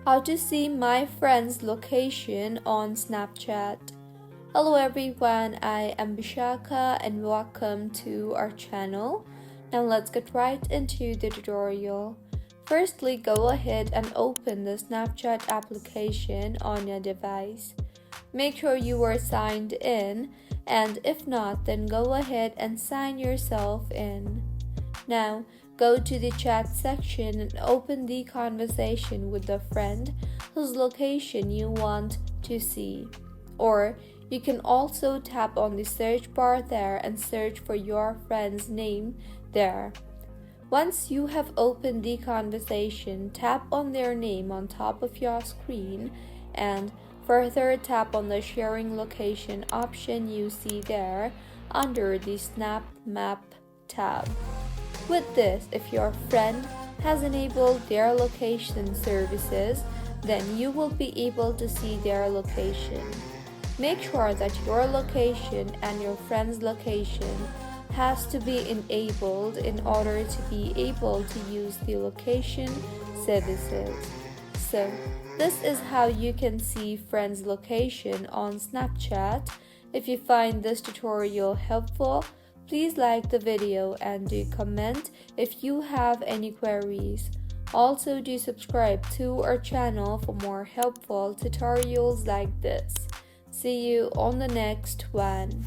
How to see my friend's location on Snapchat. Hello everyone, I am Bishaka and welcome to our channel. Now let's get right into the tutorial. Firstly, go ahead and open the Snapchat application on your device. Make sure you are signed in, and if not, then go ahead and sign yourself in. Now, go to the chat section and open the conversation with the friend whose location you want to see. Or you can also tap on the search bar there and search for your friend's name there. Once you have opened the conversation, tap on their name on top of your screen and further tap on the sharing location option you see there under the Snap Map tab. With this, if your friend has enabled their location services, then you will be able to see their location. Make sure that your location and your friend's location has to be enabled in order to be able to use the location services. So, this is how you can see friends' location on Snapchat. If you find this tutorial helpful, please like the video and do comment if you have any queries. Also, do subscribe to our channel for more helpful tutorials like this. See you on the next one.